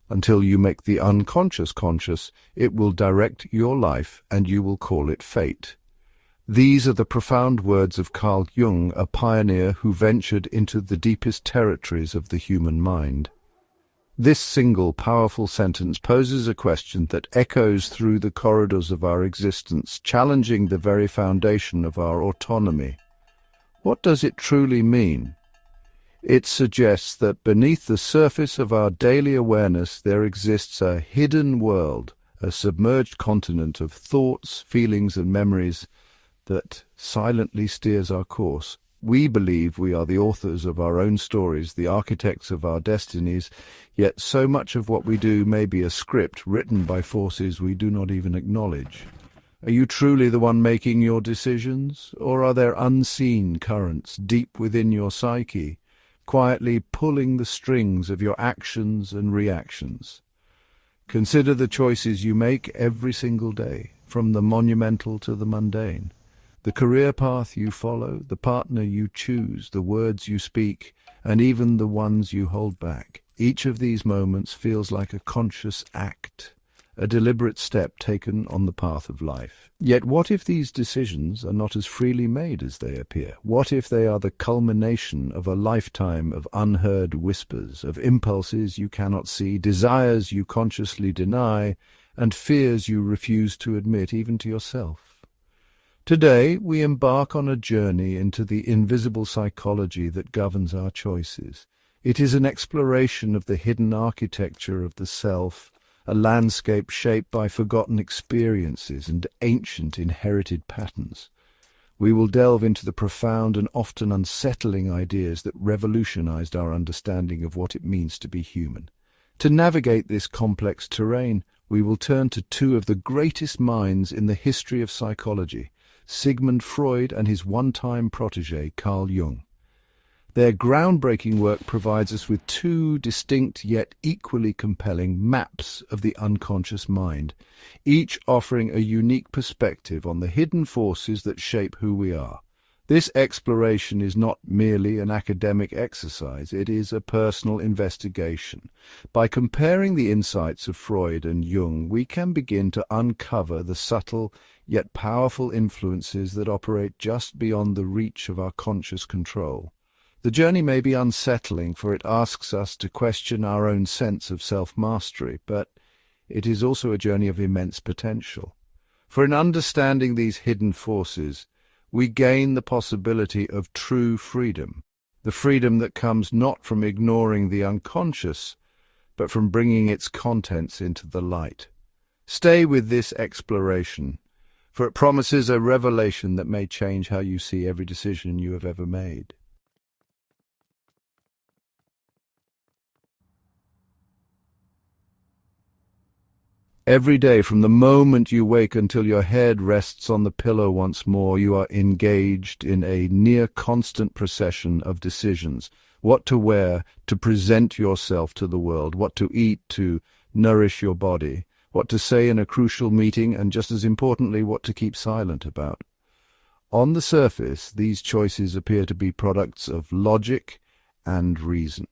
Until you make the unconscious conscious, it will direct your life and you will call it fate. These are the profound words of Carl Jung, a pioneer who ventured into the deepest territories of the human mind. This single powerful sentence poses a question that echoes through the corridors of our existence, challenging the very foundation of our autonomy. What does it truly mean? It suggests that beneath the surface of our daily awareness there exists a hidden world, a submerged continent of thoughts, feelings and memories that silently steers our course. We believe we are the authors of our own stories, the architects of our destinies, yet so much of what we do may be a script written by forces we do not even acknowledge. Are you truly the one making your decisions, or are there unseen currents deep within your psyche, quietly pulling the strings of your actions and reactions? Consider the choices you make every single day, from the monumental to the mundane. The career path you follow, the partner you choose, the words you speak, and even the ones you hold back. Each of these moments feels like a conscious act, a deliberate step taken on the path of life. Yet what if these decisions are not as freely made as they appear? What if they are the culmination of a lifetime of unheard whispers, of impulses you cannot see, desires you consciously deny, and fears you refuse to admit even to yourself? Today, we embark on a journey into the invisible psychology that governs our choices. It is an exploration of the hidden architecture of the self, a landscape shaped by forgotten experiences and ancient inherited patterns. We will delve into the profound and often unsettling ideas that revolutionized our understanding of what it means to be human. To navigate this complex terrain, we will turn to two of the greatest minds in the history of psychology, Sigmund Freud and his one-time protege, Carl Jung. Their groundbreaking work provides us with two distinct yet equally compelling maps of the unconscious mind, each offering a unique perspective on the hidden forces that shape who we are. This exploration is not merely an academic exercise, it is a personal investigation. By comparing the insights of Freud and Jung, we can begin to uncover the subtle yet powerful influences that operate just beyond the reach of our conscious control. The journey may be unsettling, for it asks us to question our own sense of self-mastery, but it is also a journey of immense potential. For in understanding these hidden forces, we gain the possibility of true freedom, the freedom that comes not from ignoring the unconscious, but from bringing its contents into the light. Stay with this exploration, for it promises a revelation that may change how you see every decision you have ever made. Every day, from the moment you wake until your head rests on the pillow once more, you are engaged in a near-constant procession of decisions. What to wear, to present yourself to the world, what to eat to nourish your body, what to say in a crucial meeting, and just as importantly, what to keep silent about. On the surface, these choices appear to be products of logic and reason.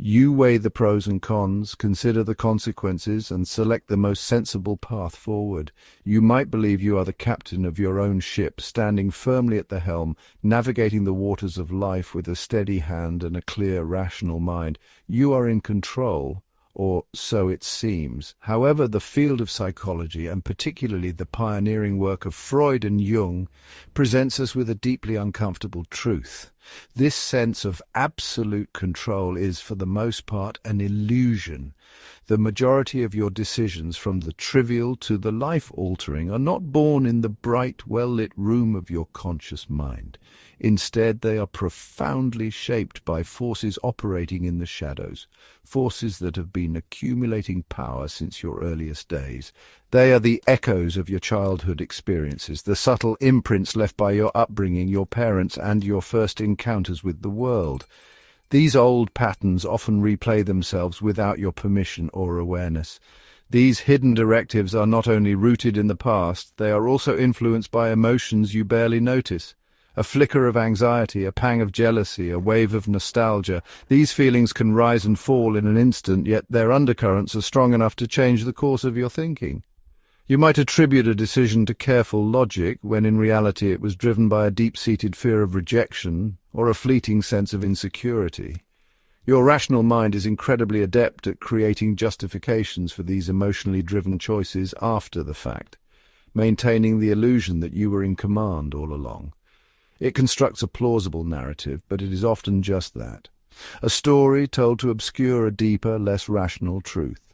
You weigh the pros and cons, consider the consequences, and select the most sensible path forward. You might believe you are the captain of your own ship, standing firmly at the helm, navigating the waters of life with a steady hand and a clear, rational mind. You are in control, or so it seems. However, the field of psychology, and particularly the pioneering work of Freud and Jung, presents us with a deeply uncomfortable truth. This sense of absolute control is, for the most part, an illusion. The majority of your decisions, from the trivial to the life-altering, are not born in the bright, well-lit room of your conscious mind. Instead, they are profoundly shaped by forces operating in the shadows, forces that have been accumulating power since your earliest days. They are the echoes of your childhood experiences, the subtle imprints left by your upbringing, your parents, and your first encounters with the world. These old patterns often replay themselves without your permission or awareness. These hidden directives are not only rooted in the past, they are also influenced by emotions you barely notice. A flicker of anxiety, a pang of jealousy, a wave of nostalgia. These feelings can rise and fall in an instant, yet their undercurrents are strong enough to change the course of your thinking. You might attribute a decision to careful logic, when in reality it was driven by a deep-seated fear of rejection or a fleeting sense of insecurity. Your rational mind is incredibly adept at creating justifications for these emotionally driven choices after the fact, maintaining the illusion that you were in command all along. It constructs a plausible narrative, but it is often just that. A story told to obscure a deeper, less rational truth.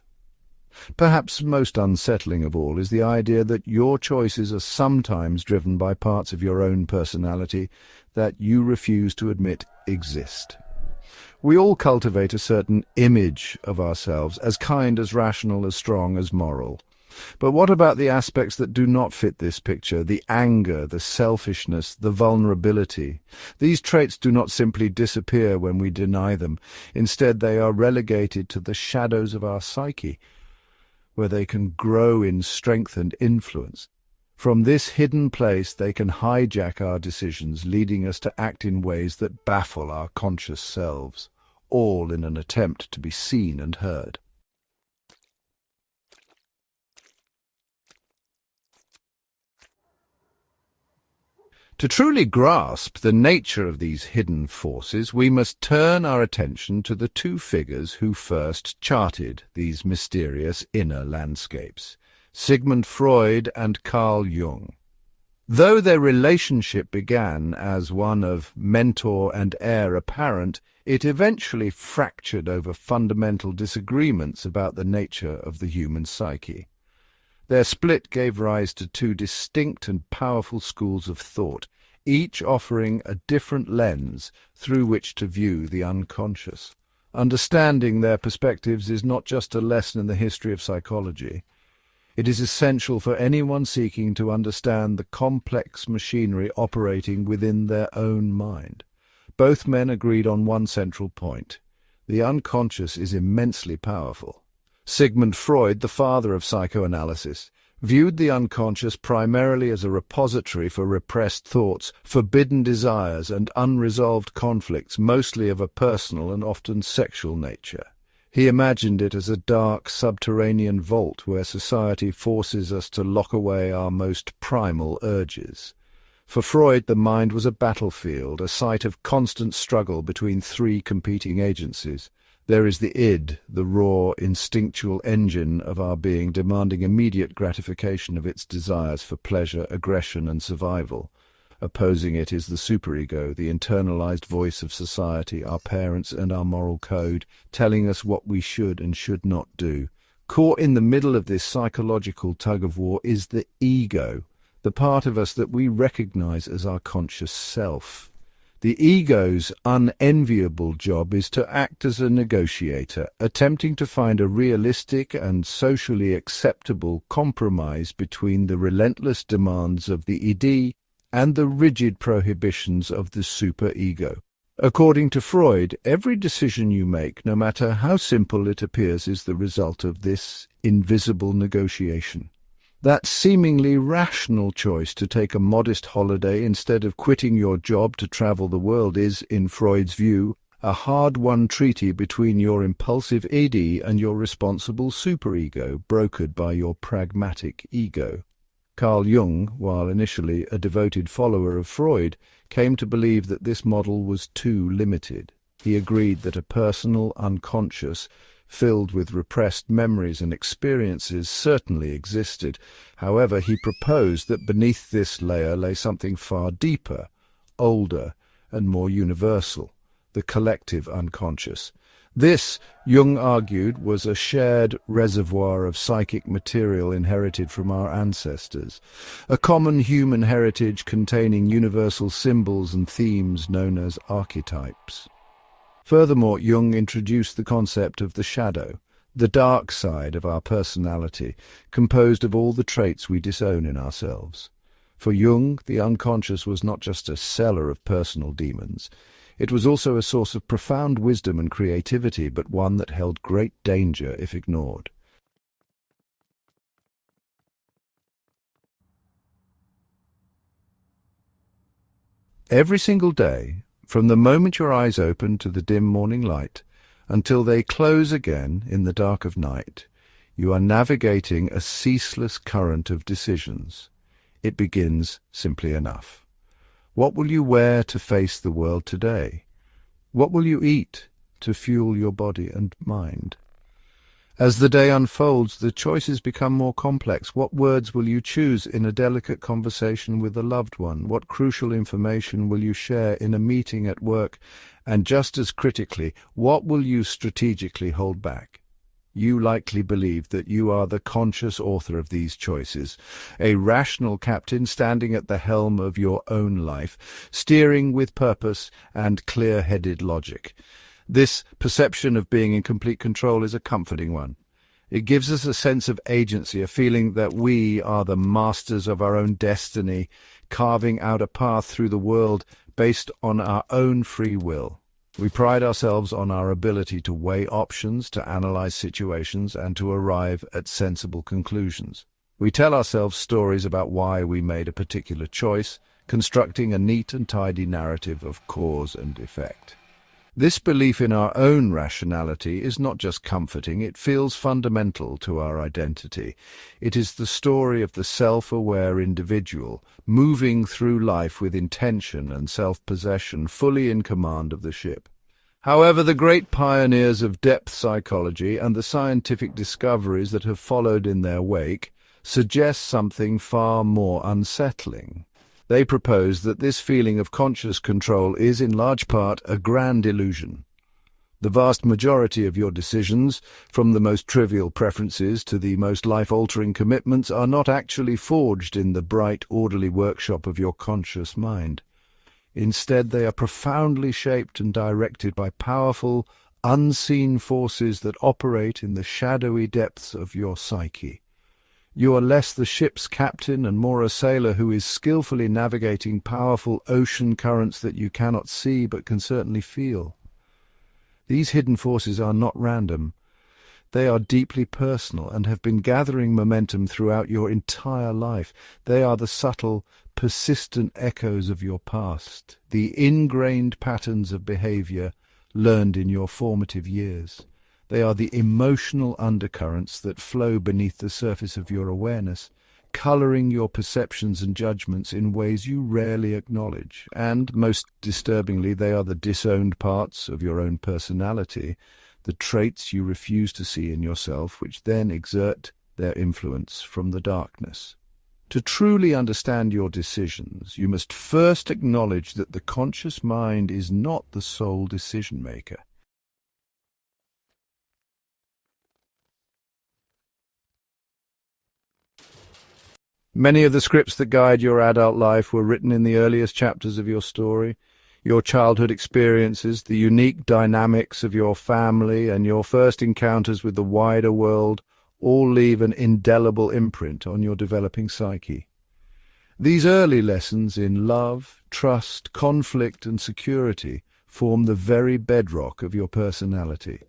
Perhaps most unsettling of all is the idea that your choices are sometimes driven by parts of your own personality that you refuse to admit exist. We all cultivate a certain image of ourselves, as kind, as rational, as strong, as moral. But what about the aspects that do not fit this picture? The anger, the selfishness, the vulnerability. These traits do not simply disappear when we deny them. Instead, they are relegated to the shadows of our psyche, where they can grow in strength and influence. From this hidden place, they can hijack our decisions, leading us to act in ways that baffle our conscious selves, all in an attempt to be seen and heard. To truly grasp the nature of these hidden forces, we must turn our attention to the two figures who first charted these mysterious inner landscapes, Sigmund Freud and Carl Jung. Though their relationship began as one of mentor and heir apparent, it eventually fractured over fundamental disagreements about the nature of the human psyche. Their split gave rise to two distinct and powerful schools of thought, each offering a different lens through which to view the unconscious. Understanding their perspectives is not just a lesson in the history of psychology. It is essential for anyone seeking to understand the complex machinery operating within their own mind. Both men agreed on one central point: the unconscious is immensely powerful. Sigmund Freud, the father of psychoanalysis, viewed the unconscious primarily as a repository for repressed thoughts, forbidden desires, and unresolved conflicts, mostly of a personal and often sexual nature. He imagined it as a dark, subterranean vault where society forces us to lock away our most primal urges. For Freud, the mind was a battlefield, a site of constant struggle between three competing agencies. There is the id, the raw, instinctual engine of our being, demanding immediate gratification of its desires for pleasure, aggression, and survival. Opposing it is the superego, the internalized voice of society, our parents and our moral code, telling us what we should and should not do. Caught in the middle of this psychological tug-of-war is the ego, the part of us that we recognize as our conscious self. The ego's unenviable job is to act as a negotiator, attempting to find a realistic and socially acceptable compromise between the relentless demands of the id and the rigid prohibitions of the superego. According to Freud, every decision you make, no matter how simple it appears, is the result of this invisible negotiation. That seemingly rational choice to take a modest holiday instead of quitting your job to travel the world is, in Freud's view, a hard-won treaty between your impulsive id and your responsible superego, brokered by your pragmatic ego. Carl Jung, while initially a devoted follower of Freud, came to believe that this model was too limited. He agreed that a personal unconscious, filled with repressed memories and experiences, certainly existed. However, he proposed that beneath this layer lay something far deeper, older, and more universal: the collective unconscious. This, Jung argued, was a shared reservoir of psychic material inherited from our ancestors, a common human heritage containing universal symbols and themes known as archetypes. Furthermore, Jung introduced the concept of the shadow, the dark side of our personality, composed of all the traits we disown in ourselves. For Jung, the unconscious was not just a cellar of personal demons. It was also a source of profound wisdom and creativity, but one that held great danger if ignored. Every single day, from the moment your eyes open to the dim morning light, until they close again in the dark of night, you are navigating a ceaseless current of decisions. It begins simply enough. What will you wear to face the world today? What will you eat to fuel your body and mind? As the day unfolds, the choices become more complex. What words will you choose in a delicate conversation with a loved one? What crucial information will you share in a meeting at work? And just as critically, what will you strategically hold back? You likely believe that you are the conscious author of these choices, a rational captain standing at the helm of your own life, steering with purpose and clear-headed logic. This perception of being in complete control is a comforting one. It gives us a sense of agency, a feeling that we are the masters of our own destiny, carving out a path through the world based on our own free will. We pride ourselves on our ability to weigh options, to analyze situations, and to arrive at sensible conclusions. We tell ourselves stories about why we made a particular choice, constructing a neat and tidy narrative of cause and effect. This belief in our own rationality is not just comforting, it feels fundamental to our identity. It is the story of the self-aware individual, moving through life with intention and self-possession, fully in command of the ship. However, the great pioneers of depth psychology and the scientific discoveries that have followed in their wake suggest something far more unsettling. They propose that this feeling of conscious control is in large part a grand illusion. The vast majority of your decisions, from the most trivial preferences to the most life-altering commitments, are not actually forged in the bright, orderly workshop of your conscious mind. Instead, they are profoundly shaped and directed by powerful, unseen forces that operate in the shadowy depths of your psyche. You are less the ship's captain and more a sailor who is skillfully navigating powerful ocean currents that you cannot see but can certainly feel. These hidden forces are not random. They are deeply personal and have been gathering momentum throughout your entire life. They are the subtle, persistent echoes of your past, the ingrained patterns of behavior learned in your formative years. They are the emotional undercurrents that flow beneath the surface of your awareness, coloring your perceptions and judgments in ways you rarely acknowledge. And, most disturbingly, they are the disowned parts of your own personality, the traits you refuse to see in yourself, which then exert their influence from the darkness. To truly understand your decisions, you must first acknowledge that the conscious mind is not the sole decision-maker. Many of the scripts that guide your adult life were written in the earliest chapters of your story. Your childhood experiences, the unique dynamics of your family, and your first encounters with the wider world all leave an indelible imprint on your developing psyche. These early lessons in love, trust, conflict, and security form the very bedrock of your personality.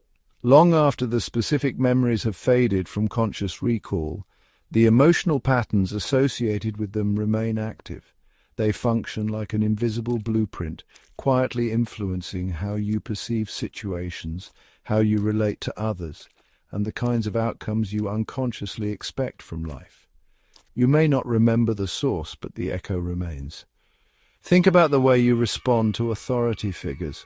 Long after the specific memories have faded from conscious recall, the emotional patterns associated with them remain active. They function like an invisible blueprint, quietly influencing how you perceive situations, how you relate to others, and the kinds of outcomes you unconsciously expect from life. You may not remember the source, but the echo remains. Think about the way you respond to authority figures,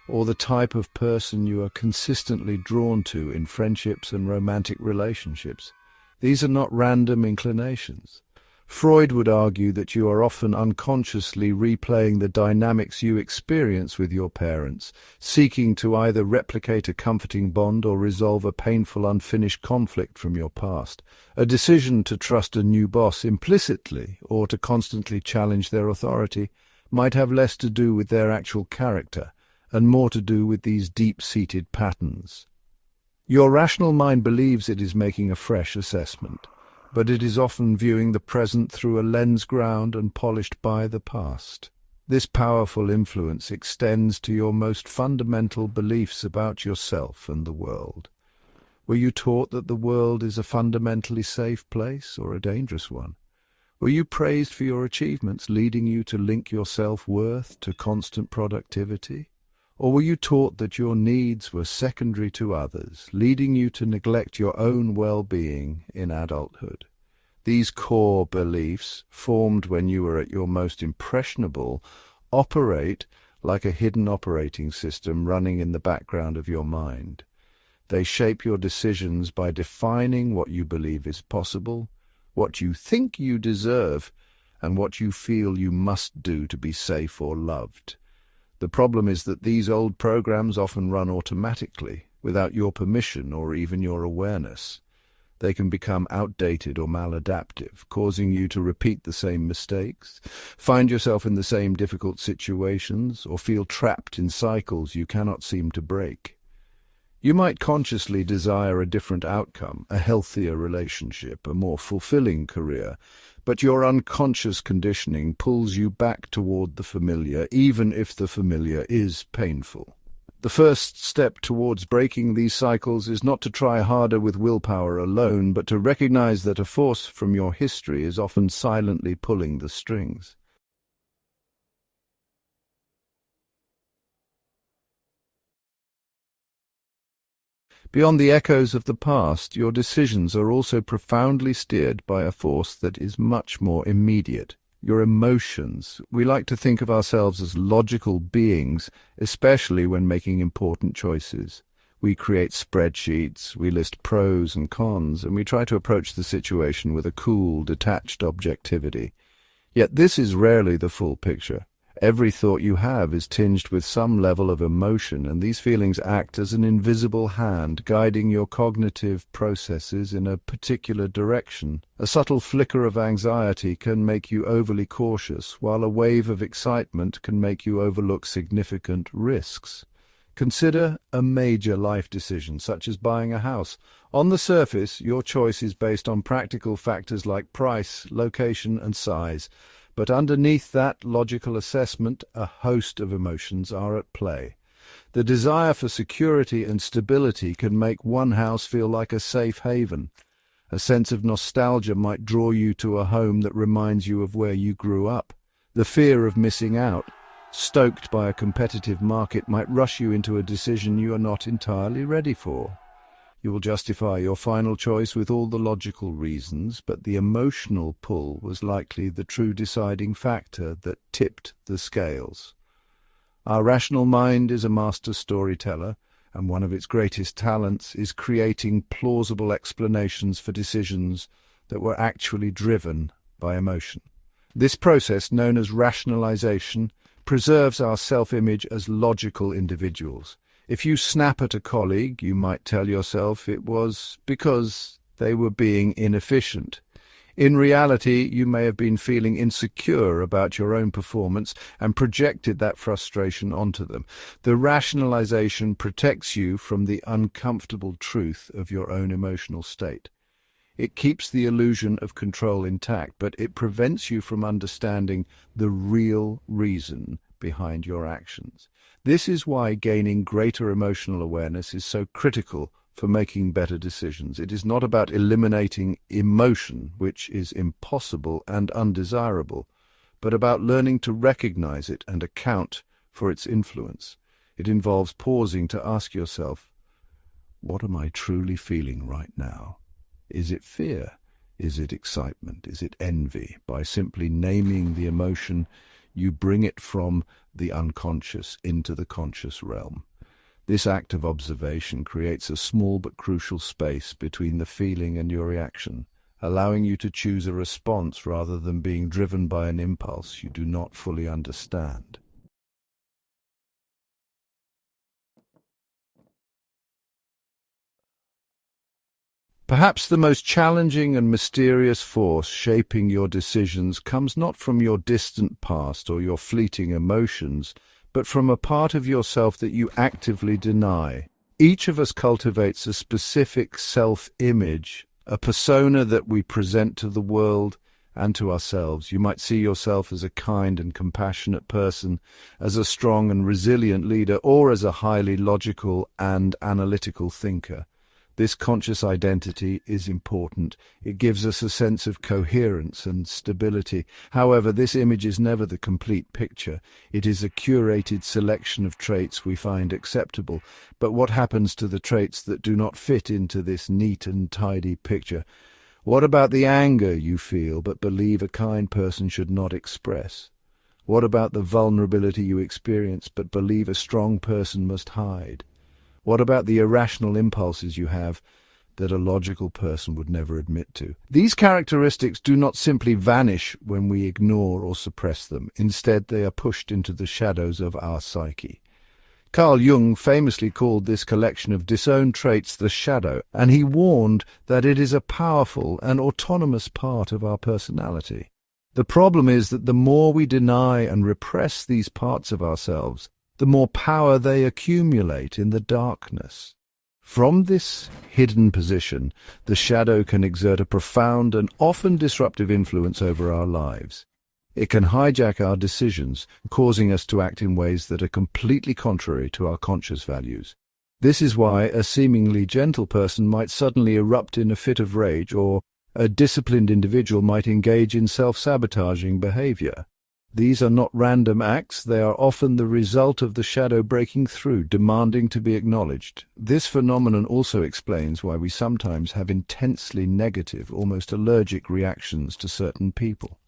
or the type of person you are consistently drawn to in friendships and romantic relationships. These are not random inclinations. Freud would argue that you are often unconsciously replaying the dynamics you experience with your parents, seeking to either replicate a comforting bond or resolve a painful unfinished conflict from your past. A decision to trust a new boss implicitly or to constantly challenge their authority might have less to do with their actual character and more to do with these deep-seated patterns. Your rational mind believes it is making a fresh assessment, but it is often viewing the present through a lens ground and polished by the past. This powerful influence extends to your most fundamental beliefs about yourself and the world. Were you taught that the world is a fundamentally safe place or a dangerous one? Were you praised for your achievements, leading you to link your self-worth to constant productivity? Or were you taught that your needs were secondary to others, leading you to neglect your own well-being in adulthood? These core beliefs, formed when you were at your most impressionable, operate like a hidden operating system running in the background of your mind. They shape your decisions by defining what you believe is possible, what you think you deserve, and what you feel you must do to be safe or loved. The problem is that these old programs often run automatically, without your permission or even your awareness. They can become outdated or maladaptive, causing you to repeat the same mistakes, find yourself in the same difficult situations, or feel trapped in cycles you cannot seem to break. You might consciously desire a different outcome, a healthier relationship, a more fulfilling career, but your unconscious conditioning pulls you back toward the familiar, even if the familiar is painful. The first step towards breaking these cycles is not to try harder with willpower alone, but to recognize that a force from your history is often silently pulling the strings. Beyond the echoes of the past, your decisions are also profoundly steered by a force that is much more immediate. Your emotions. We like to think of ourselves as logical beings, especially when making important choices. We create spreadsheets, we list pros and cons, and we try to approach the situation with a cool, detached objectivity. Yet this is rarely the full picture. Every thought you have is tinged with some level of emotion, and these feelings act as an invisible hand guiding your cognitive processes in a particular direction. A subtle flicker of anxiety can make you overly cautious, while a wave of excitement can make you overlook significant risks. Consider a major life decision, such as buying a house. On the surface, your choice is based on practical factors like price, location, and size. But underneath that logical assessment, a host of emotions are at play. The desire for security and stability can make one house feel like a safe haven. A sense of nostalgia might draw you to a home that reminds you of where you grew up. The fear of missing out, stoked by a competitive market, might rush you into a decision you are not entirely ready for. You will justify your final choice with all the logical reasons, but the emotional pull was likely the true deciding factor that tipped the scales. Our rational mind is a master storyteller, and one of its greatest talents is creating plausible explanations for decisions that were actually driven by emotion. This process, known as rationalization, preserves our self-image as logical individuals. If you snap at a colleague, you might tell yourself it was because they were being inefficient. In reality, you may have been feeling insecure about your own performance and projected that frustration onto them. The rationalization protects you from the uncomfortable truth of your own emotional state. It keeps the illusion of control intact, but it prevents you from understanding the real reason behind your actions. This is why gaining greater emotional awareness is so critical for making better decisions. It is not about eliminating emotion, which is impossible and undesirable, but about learning to recognize it and account for its influence. It involves pausing to ask yourself, what am I truly feeling right now? Is it fear? Is it excitement? Is it envy? By simply naming the emotion, you bring it from the unconscious into the conscious realm. This act of observation creates a small but crucial space between the feeling and your reaction, allowing you to choose a response rather than being driven by an impulse you do not fully understand. Perhaps the most challenging and mysterious force shaping your decisions comes not from your distant past or your fleeting emotions, but from a part of yourself that you actively deny. Each of us cultivates a specific self-image, a persona that we present to the world and to ourselves. You might see yourself as a kind and compassionate person, as a strong and resilient leader, or as a highly logical and analytical thinker. This conscious identity is important. It gives us a sense of coherence and stability. However, this image is never the complete picture. It is a curated selection of traits we find acceptable. But what happens to the traits that do not fit into this neat and tidy picture? What about the anger you feel but believe a kind person should not express? What about the vulnerability you experience but believe a strong person must hide? What about the irrational impulses you have that a logical person would never admit to? These characteristics do not simply vanish when we ignore or suppress them. Instead, they are pushed into the shadows of our psyche. Carl Jung famously called this collection of disowned traits the shadow, and he warned that it is a powerful and autonomous part of our personality. The problem is that the more we deny and repress these parts of ourselves, the more power they accumulate in the darkness. From this hidden position, the shadow can exert a profound and often disruptive influence over our lives. It can hijack our decisions, causing us to act in ways that are completely contrary to our conscious values. This is why a seemingly gentle person might suddenly erupt in a fit of rage, or a disciplined individual might engage in self-sabotaging behavior. These are not random acts, they are often the result of the shadow breaking through, demanding to be acknowledged. This phenomenon also explains why we sometimes have intensely negative, almost allergic reactions to certain people.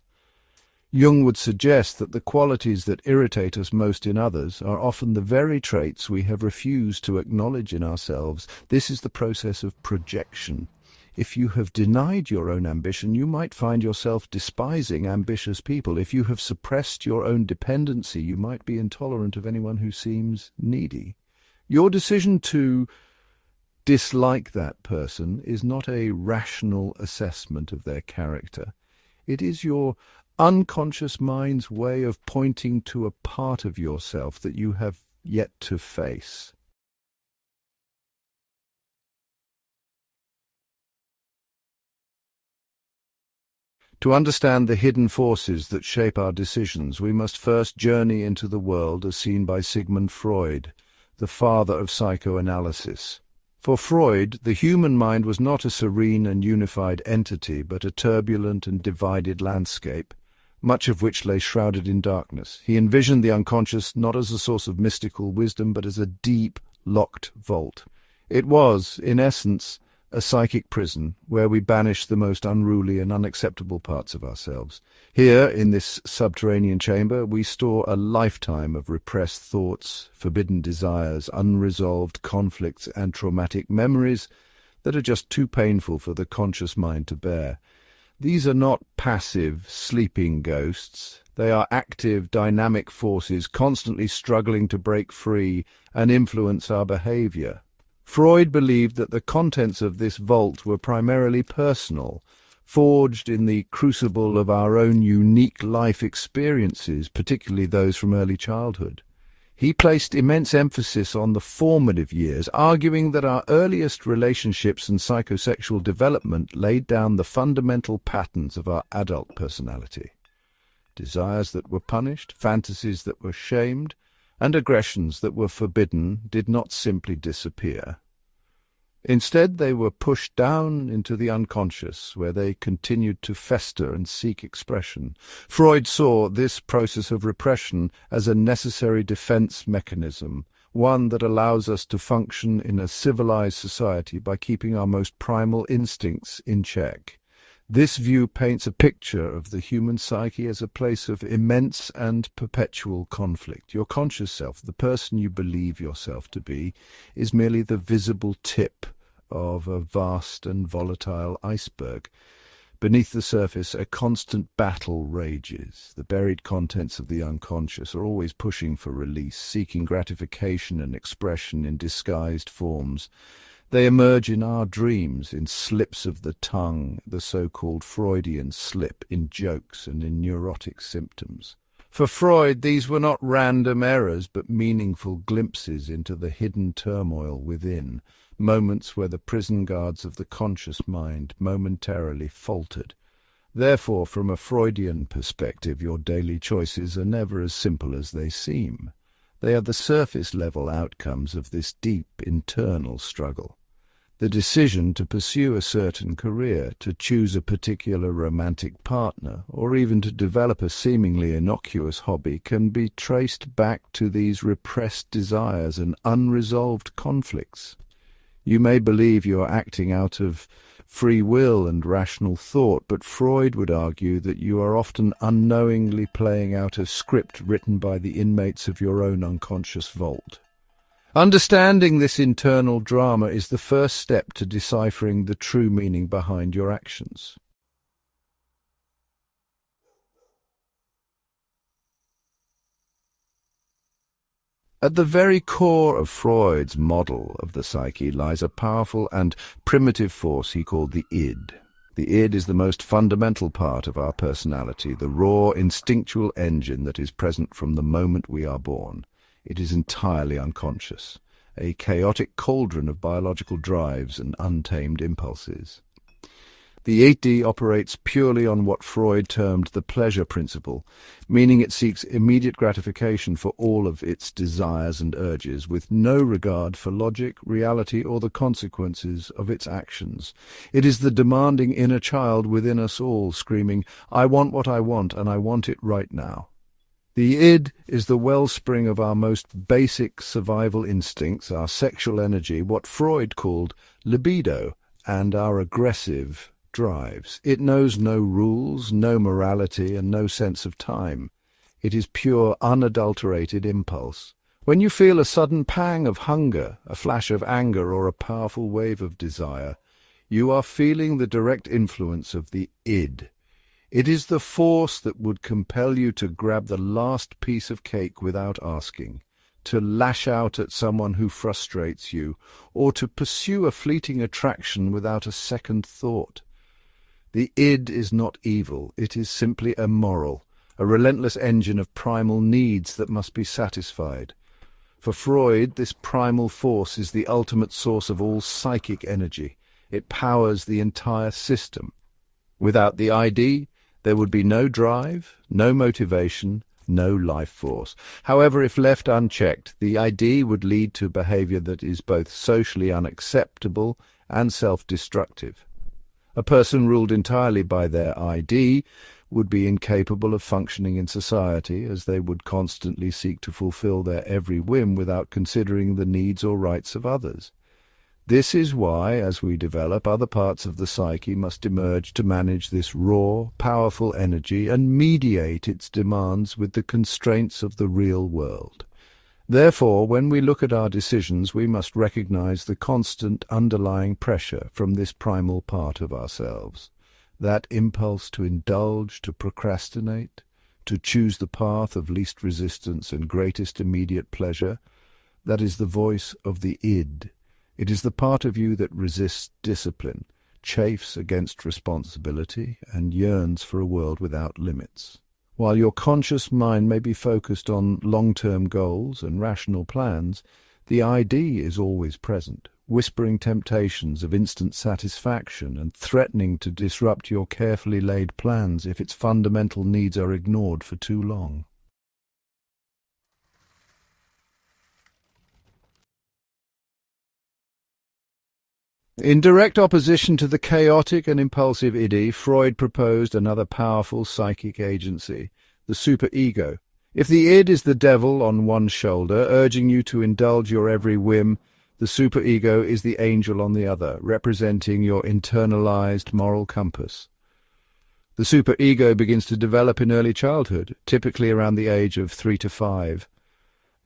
Jung would suggest that the qualities that irritate us most in others are often the very traits we have refused to acknowledge in ourselves. This is the process of projection. If you have denied your own ambition, you might find yourself despising ambitious people. If you have suppressed your own dependency, you might be intolerant of anyone who seems needy. Your decision to dislike that person is not a rational assessment of their character. It is your unconscious mind's way of pointing to a part of yourself that you have yet to face. To understand the hidden forces that shape our decisions, we must first journey into the world as seen by Sigmund Freud, the father of psychoanalysis. For Freud, the human mind was not a serene and unified entity, but a turbulent and divided landscape, much of which lay shrouded in darkness. He envisioned the unconscious not as a source of mystical wisdom, but as a deep, locked vault. It was, in essence, a psychic prison where we banish the most unruly and unacceptable parts of ourselves. Here, in this subterranean chamber, we store a lifetime of repressed thoughts, forbidden desires, unresolved conflicts, and traumatic memories that are just too painful for the conscious mind to bear. These are not passive, sleeping ghosts. They are active, dynamic forces constantly struggling to break free and influence our behavior. Freud believed that the contents of this vault were primarily personal, forged in the crucible of our own unique life experiences, particularly those from early childhood. He placed immense emphasis on the formative years, arguing that our earliest relationships and psychosexual development laid down the fundamental patterns of our adult personality. Desires that were punished, fantasies that were shamed, and aggressions that were forbidden did not simply disappear. Instead, they were pushed down into the unconscious, where they continued to fester and seek expression. Freud saw this process of repression as a necessary defense mechanism, one that allows us to function in a civilized society by keeping our most primal instincts in check. This view paints a picture of the human psyche as a place of immense and perpetual conflict. Your conscious self, the person you believe yourself to be, is merely the visible tip of a vast and volatile iceberg. Beneath the surface, a constant battle rages. The buried contents of the unconscious are always pushing for release, seeking gratification and expression in disguised forms. They emerge in our dreams, in slips of the tongue, the so-called Freudian slip, in jokes and in neurotic symptoms. For Freud, these were not random errors, but meaningful glimpses into the hidden turmoil within, moments where the prison guards of the conscious mind momentarily faltered. Therefore, from a Freudian perspective, your daily choices are never as simple as they seem. They are the surface-level outcomes of this deep internal struggle. The decision to pursue a certain career, to choose a particular romantic partner, or even to develop a seemingly innocuous hobby can be traced back to these repressed desires and unresolved conflicts. You may believe you are acting out of free will and rational thought, but Freud would argue that you are often unknowingly playing out a script written by the inmates of your own unconscious vault. Understanding this internal drama is the first step to deciphering the true meaning behind your actions. At the very core of Freud's model of the psyche lies a powerful and primitive force he called the id. The id is the most fundamental part of our personality, the raw, instinctual engine that is present from the moment we are born. It is entirely unconscious, a chaotic cauldron of biological drives and untamed impulses. The id operates purely on what Freud termed the pleasure principle, meaning it seeks immediate gratification for all of its desires and urges, with no regard for logic, reality, or the consequences of its actions. It is the demanding inner child within us all, screaming, "I want what I want, and I want it right now." The id is the wellspring of our most basic survival instincts, our sexual energy, what Freud called libido, and our aggressive drives. It knows no rules, no morality, and no sense of time. It is pure, unadulterated impulse. When you feel a sudden pang of hunger, a flash of anger, or a powerful wave of desire, you are feeling the direct influence of the id. It is the force that would compel you to grab the last piece of cake without asking, to lash out at someone who frustrates you, or to pursue a fleeting attraction without a second thought. The id is not evil, it is simply immoral, a relentless engine of primal needs that must be satisfied. For Freud, this primal force is the ultimate source of all psychic energy. It powers the entire system. Without the id, there would be no drive, no motivation, no life force. However, if left unchecked, the id would lead to behavior that is both socially unacceptable and self-destructive. A person ruled entirely by their id would be incapable of functioning in society, as they would constantly seek to fulfill their every whim without considering the needs or rights of others. This is why, as we develop, other parts of the psyche must emerge to manage this raw, powerful energy and mediate its demands with the constraints of the real world. Therefore, when we look at our decisions, we must recognize the constant underlying pressure from this primal part of ourselves. That impulse to indulge, to procrastinate, to choose the path of least resistance and greatest immediate pleasure, that is the voice of the id. It is the part of you that resists discipline, chafes against responsibility, and yearns for a world without limits. While your conscious mind may be focused on long-term goals and rational plans, the id is always present, whispering temptations of instant satisfaction and threatening to disrupt your carefully laid plans if its fundamental needs are ignored for too long. In direct opposition to the chaotic and impulsive id, Freud proposed another powerful psychic agency, the superego. If the id is the devil on one shoulder, urging you to indulge your every whim, the superego is the angel on the other, representing your internalized moral compass. The superego begins to develop in early childhood, typically around the age of 3 to 5.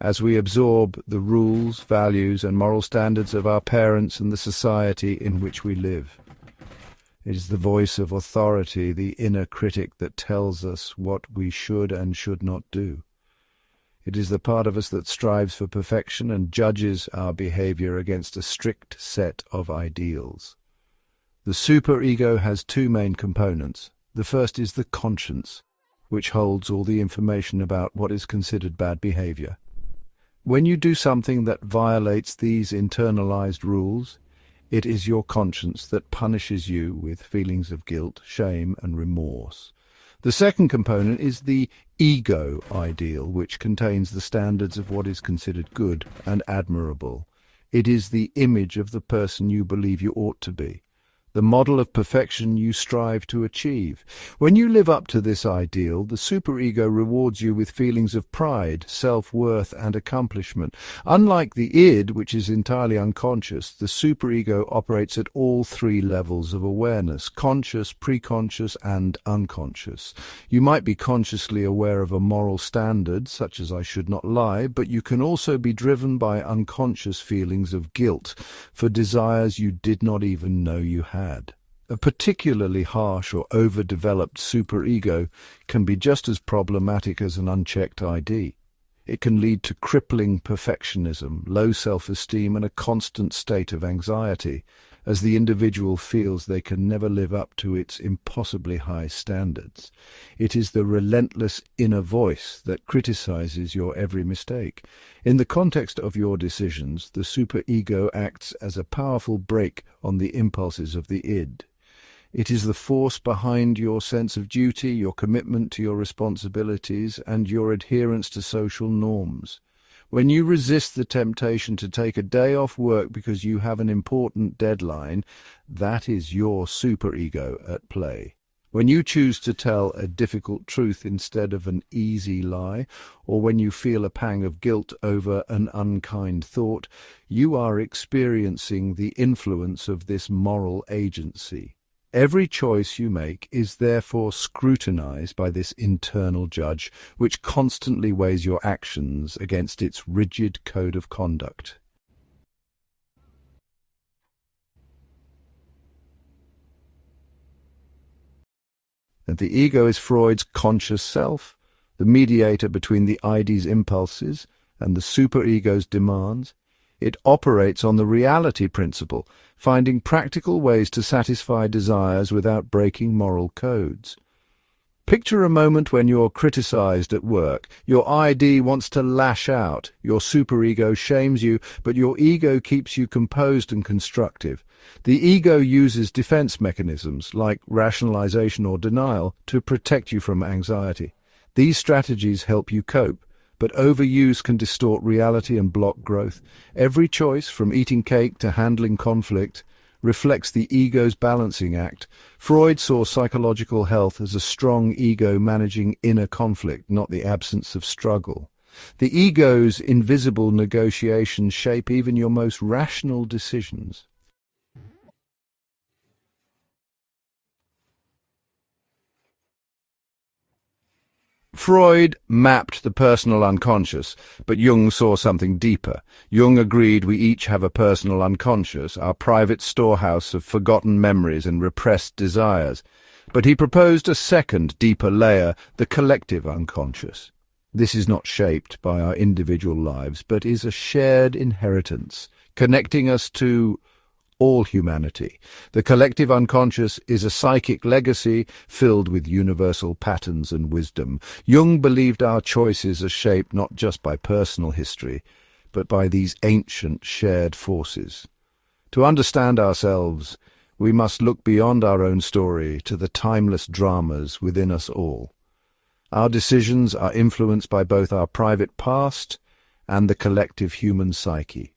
As we absorb the rules, values, and moral standards of our parents and the society in which we live. It is the voice of authority, the inner critic that tells us what we should and should not do. It is the part of us that strives for perfection and judges our behavior against a strict set of ideals. The superego has two main components. The first is the conscience, which holds all the information about what is considered bad behavior. When you do something that violates these internalized rules, it is your conscience that punishes you with feelings of guilt, shame, and remorse. The second component is the ego ideal, which contains the standards of what is considered good and admirable. It is the image of the person you believe you ought to be, the model of perfection you strive to achieve. When you live up to this ideal, the superego rewards you with feelings of pride, self-worth, and accomplishment. Unlike the id, which is entirely unconscious, the superego operates at all three levels of awareness: conscious, preconscious, and unconscious. You might be consciously aware of a moral standard, such as "I should not lie," but you can also be driven by unconscious feelings of guilt for desires you did not even know you had. A particularly harsh or overdeveloped superego can be just as problematic as an unchecked ID. It can lead to crippling perfectionism, low self-esteem, and a constant state of anxiety, as the individual feels they can never live up to its impossibly high standards. It is the relentless inner voice that criticizes your every mistake. In the context of your decisions, the superego acts as a powerful brake on the impulses of the id. It is the force behind your sense of duty, your commitment to your responsibilities, and your adherence to social norms. When you resist the temptation to take a day off work because you have an important deadline, that is your superego at play. When you choose to tell a difficult truth instead of an easy lie, or when you feel a pang of guilt over an unkind thought, you are experiencing the influence of this moral agency. Every choice you make is therefore scrutinized by this internal judge, which constantly weighs your actions against its rigid code of conduct. And the ego is Freud's conscious self, the mediator between the id's impulses and the superego's demands. It operates on the reality principle, finding practical ways to satisfy desires without breaking moral codes. Picture a moment when you're criticized at work. Your ID wants to lash out. Your superego shames you, but your ego keeps you composed and constructive. The ego uses defense mechanisms, like rationalization or denial, to protect you from anxiety. These strategies help you cope, but overuse can distort reality and block growth. Every choice, from eating cake to handling conflict, reflects the ego's balancing act. Freud saw psychological health as a strong ego managing inner conflict, not the absence of struggle. The ego's invisible negotiations shape even your most rational decisions. Freud mapped the personal unconscious, but Jung saw something deeper. Jung agreed we each have a personal unconscious, our private storehouse of forgotten memories and repressed desires. But he proposed a second, deeper layer, the collective unconscious. This is not shaped by our individual lives, but is a shared inheritance, connecting us to all humanity. The collective unconscious is a psychic legacy filled with universal patterns and wisdom. Jung believed our choices are shaped not just by personal history, but by these ancient shared forces. To understand ourselves, we must look beyond our own story to the timeless dramas within us all. Our decisions are influenced by both our private past and the collective human psyche.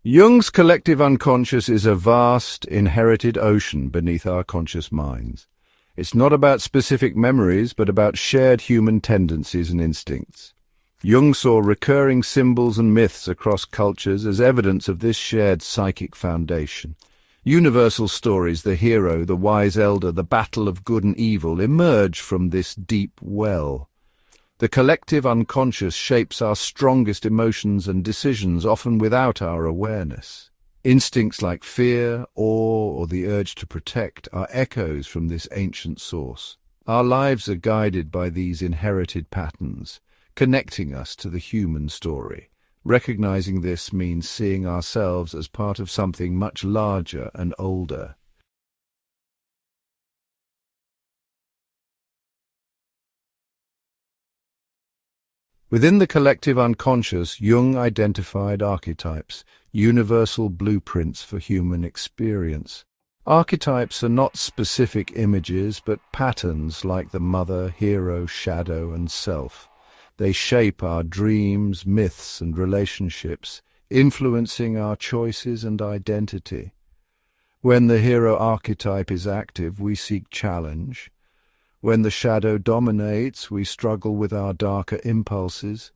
Jung's collective unconscious is a vast, inherited ocean beneath our conscious minds. It's not about specific memories, but about shared human tendencies and instincts. Jung saw recurring symbols and myths across cultures as evidence of this shared psychic foundation. Universal stories, the hero, the wise elder, the battle of good and evil, emerge from this deep well. The collective unconscious shapes our strongest emotions and decisions, often without our awareness. Instincts like fear, awe, or the urge to protect are echoes from this ancient source. Our lives are guided by these inherited patterns, connecting us to the human story. Recognizing this means seeing ourselves as part of something much larger and older. Within the collective unconscious, Jung identified archetypes, universal blueprints for human experience. Archetypes are not specific images, but patterns like the mother, hero, shadow, and self. They shape our dreams, myths, and relationships, influencing our choices and identity. When the hero archetype is active, we seek challenge. When the shadow dominates, we struggle with our darker impulses.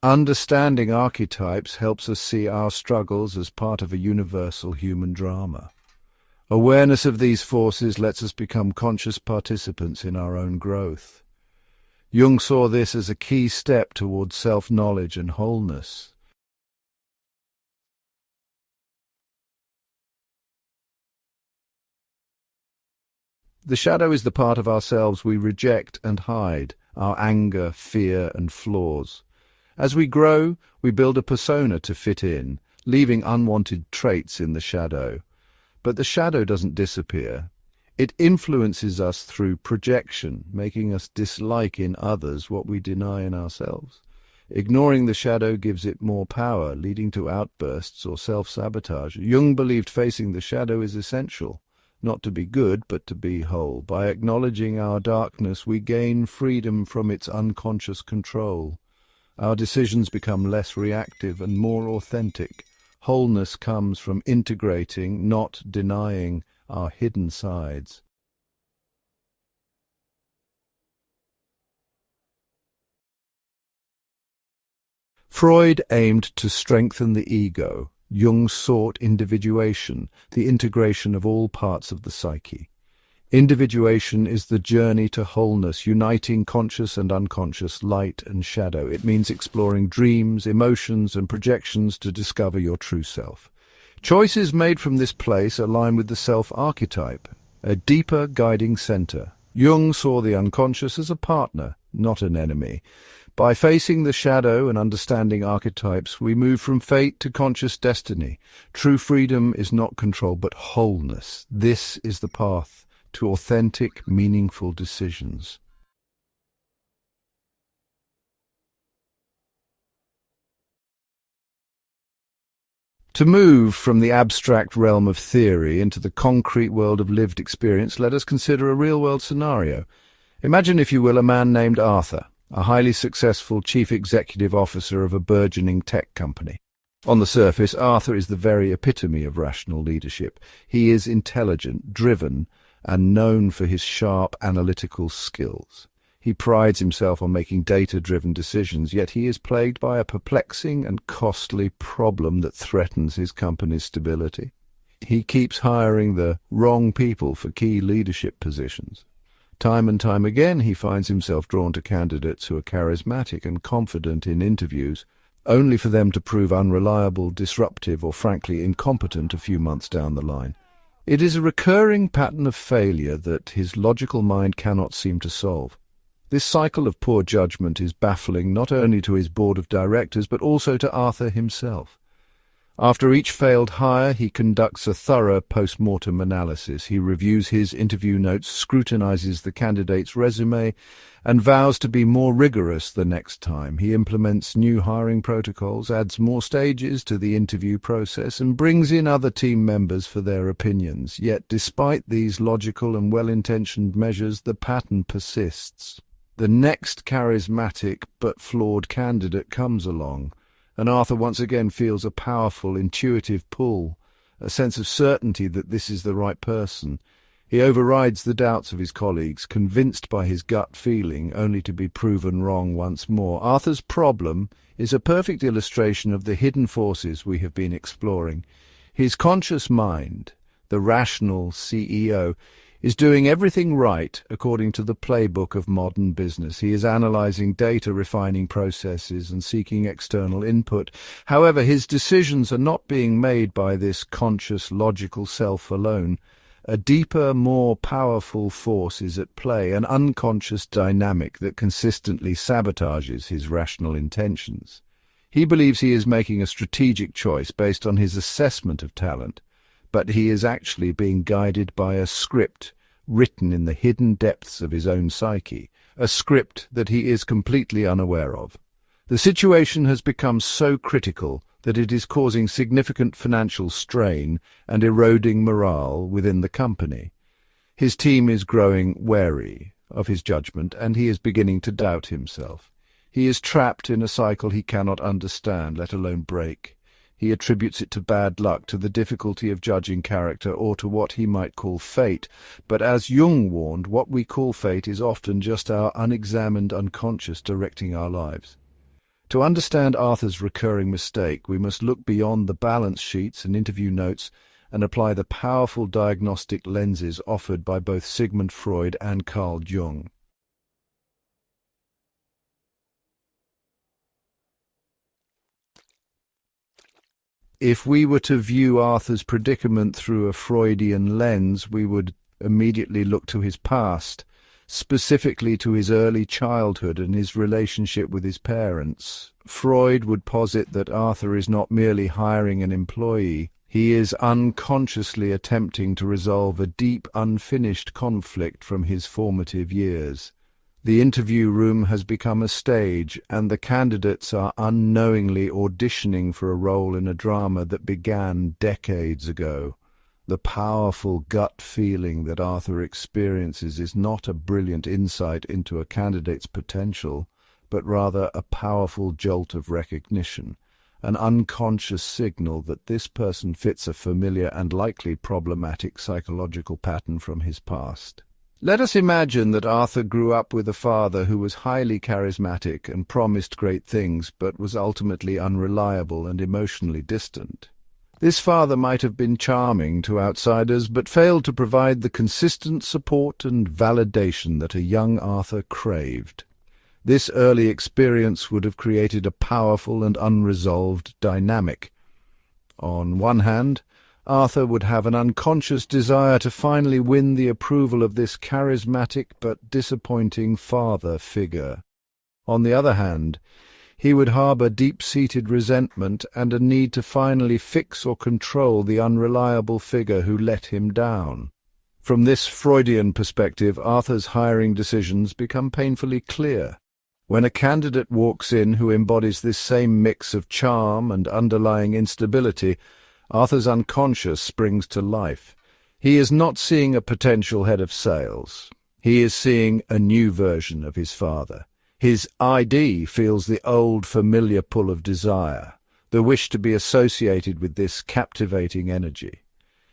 Understanding archetypes helps us see our struggles as part of a universal human drama. Awareness of these forces lets us become conscious participants in our own growth. Jung saw this as a key step towards self-knowledge and wholeness. The shadow is the part of ourselves we reject and hide, our anger, fear, and flaws. As we grow, we build a persona to fit in, leaving unwanted traits in the shadow. But the shadow doesn't disappear. It influences us through projection, making us dislike in others what we deny in ourselves. Ignoring the shadow gives it more power, leading to outbursts or self-sabotage. Jung believed facing the shadow is essential, not to be good, but to be whole. By acknowledging our darkness, we gain freedom from its unconscious control. Our decisions become less reactive and more authentic. Wholeness comes from integrating, not denying, our hidden sides. Freud aimed to strengthen the ego. Jung sought individuation, the integration of all parts of the psyche. Individuation is the journey to wholeness, uniting conscious and unconscious, light and shadow. It means exploring dreams, emotions, and projections to discover your true self. Choices made from this place align with the self-archetype, a deeper guiding center. Jung saw the unconscious as a partner, not an enemy. By facing the shadow and understanding archetypes, we move from fate to conscious destiny. True freedom is not control, but wholeness. This is the path to authentic, meaningful decisions. To move from the abstract realm of theory into the concrete world of lived experience, let us consider a real-world scenario. Imagine, if you will, a man named Arthur, a highly successful chief executive officer of a burgeoning tech company. On the surface, Arthur is the very epitome of rational leadership. He is intelligent, driven, and known for his sharp analytical skills. He prides himself on making data-driven decisions, yet he is plagued by a perplexing and costly problem that threatens his company's stability. He keeps hiring the wrong people for key leadership positions. Time and time again, he finds himself drawn to candidates who are charismatic and confident in interviews, only for them to prove unreliable, disruptive, or frankly incompetent a few months down the line. It is a recurring pattern of failure that his logical mind cannot seem to solve. This cycle of poor judgment is baffling not only to his board of directors, but also to Arthur himself. After each failed hire, he conducts a thorough post-mortem analysis. He reviews his interview notes, scrutinizes the candidate's resume, and vows to be more rigorous the next time. He implements new hiring protocols, adds more stages to the interview process, and brings in other team members for their opinions. Yet, despite these logical and well-intentioned measures, the pattern persists. The next charismatic but flawed candidate comes along, and Arthur once again feels a powerful, intuitive pull, a sense of certainty that this is the right person. He overrides the doubts of his colleagues, convinced by his gut feeling, only to be proven wrong once more. Arthur's problem is a perfect illustration of the hidden forces we have been exploring. His conscious mind, the rational CEO, is doing everything right according to the playbook of modern business. He is analyzing data, refining processes, and seeking external input. However, his decisions are not being made by this conscious, logical self alone. A deeper, more powerful force is at play, an unconscious dynamic that consistently sabotages his rational intentions. He believes he is making a strategic choice based on his assessment of talent, but he is actually being guided by a script written in the hidden depths of his own psyche, a script that he is completely unaware of. The situation has become so critical that it is causing significant financial strain and eroding morale within the company. His team is growing wary of his judgment, and he is beginning to doubt himself. He is trapped in a cycle he cannot understand, let alone break. He attributes it to bad luck, to the difficulty of judging character, or to what he might call fate. But as Jung warned, what we call fate is often just our unexamined unconscious directing our lives. To understand Arthur's recurring mistake, we must look beyond the balance sheets and interview notes and apply the powerful diagnostic lenses offered by both Sigmund Freud and Carl Jung. If we were to view Arthur's predicament through a Freudian lens, we would immediately look to his past, specifically to his early childhood and his relationship with his parents. Freud would posit that Arthur is not merely hiring an employee, he is unconsciously attempting to resolve a deep, unfinished conflict from his formative years. The interview room has become a stage, and the candidates are unknowingly auditioning for a role in a drama that began decades ago. The powerful gut feeling that Arthur experiences is not a brilliant insight into a candidate's potential, but rather a powerful jolt of recognition, an unconscious signal that this person fits a familiar and likely problematic psychological pattern from his past. Let us imagine that Arthur grew up with a father who was highly charismatic and promised great things, but was ultimately unreliable and emotionally distant. This father might have been charming to outsiders, but failed to provide the consistent support and validation that a young Arthur craved. This early experience would have created a powerful and unresolved dynamic. On one hand, Arthur would have an unconscious desire to finally win the approval of this charismatic but disappointing father figure. On the other hand, he would harbour deep-seated resentment and a need to finally fix or control the unreliable figure who let him down. From this Freudian perspective, Arthur's hiring decisions become painfully clear. When a candidate walks in who embodies this same mix of charm and underlying instability, Arthur's unconscious springs to life. He is not seeing a potential head of sales. He is seeing a new version of his father. His ID feels the old familiar pull of desire, the wish to be associated with this captivating energy.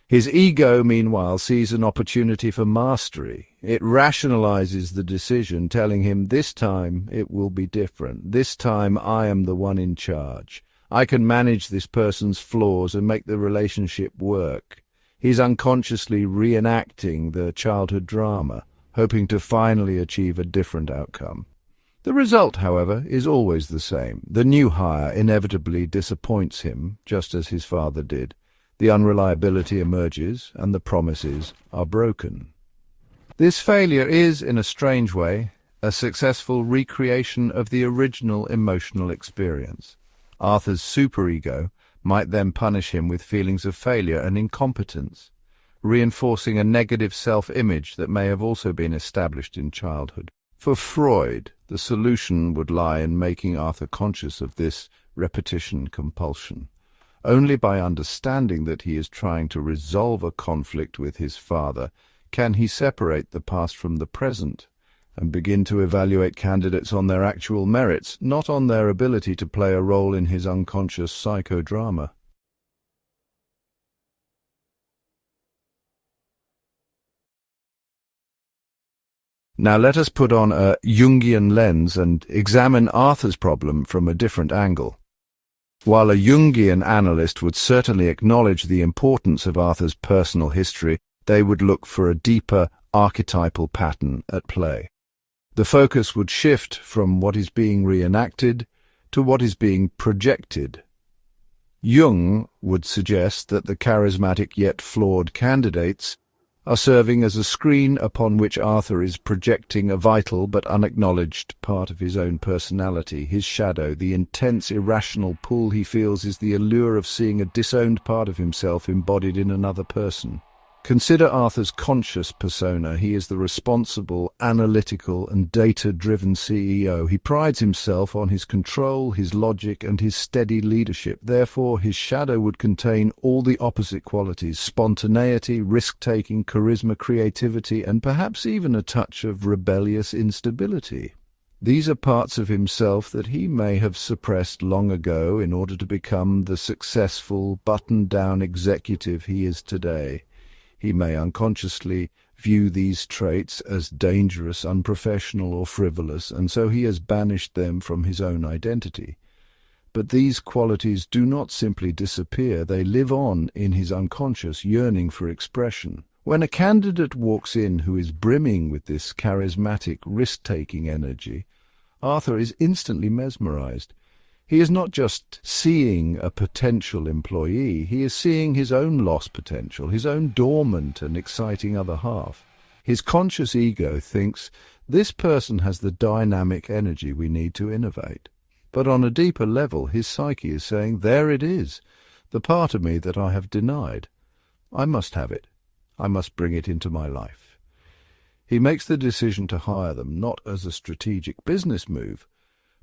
His ego, meanwhile, sees an opportunity for mastery. It rationalizes the decision, telling him, this time it will be different. This time I am the one in charge. I can manage this person's flaws and make the relationship work. He's unconsciously reenacting the childhood drama, hoping to finally achieve a different outcome. The result, however, is always the same. The new hire inevitably disappoints him, just as his father did. The unreliability emerges, and the promises are broken. This failure is, in a strange way, a successful recreation of the original emotional experience. Arthur's superego might then punish him with feelings of failure and incompetence, reinforcing a negative self-image that may have also been established in childhood. For Freud, the solution would lie in making Arthur conscious of this repetition compulsion. Only by understanding that he is trying to resolve a conflict with his father can he separate the past from the present and begin to evaluate candidates on their actual merits, not on their ability to play a role in his unconscious psychodrama. Now let us put on a Jungian lens and examine Arthur's problem from a different angle. While a Jungian analyst would certainly acknowledge the importance of Arthur's personal history, they would look for a deeper archetypal pattern at play. The focus would shift from what is being reenacted to what is being projected. Jung would suggest that the charismatic yet flawed candidates are serving as a screen upon which Arthur is projecting a vital but unacknowledged part of his own personality, his shadow. The intense irrational pull he feels is the allure of seeing a disowned part of himself embodied in another person. Consider Arthur's conscious persona. He is the responsible, analytical, and data-driven CEO. He prides himself on his control, his logic, and his steady leadership. Therefore, his shadow would contain all the opposite qualities: spontaneity, risk-taking, charisma, creativity, and perhaps even a touch of rebellious instability. These are parts of himself that he may have suppressed long ago in order to become the successful, buttoned-down executive he is today. He may unconsciously view these traits as dangerous, unprofessional, or frivolous, and so he has banished them from his own identity. But these qualities do not simply disappear, they live on in his unconscious, yearning for expression. When a candidate walks in who is brimming with this charismatic, risk-taking energy, Arthur is instantly mesmerized. He is not just seeing a potential employee, he is seeing his own lost potential, his own dormant and exciting other half. His conscious ego thinks, this person has the dynamic energy we need to innovate. But on a deeper level, his psyche is saying, there it is, the part of me that I have denied. I must have it. I must bring it into my life. He makes the decision to hire them, not as a strategic business move,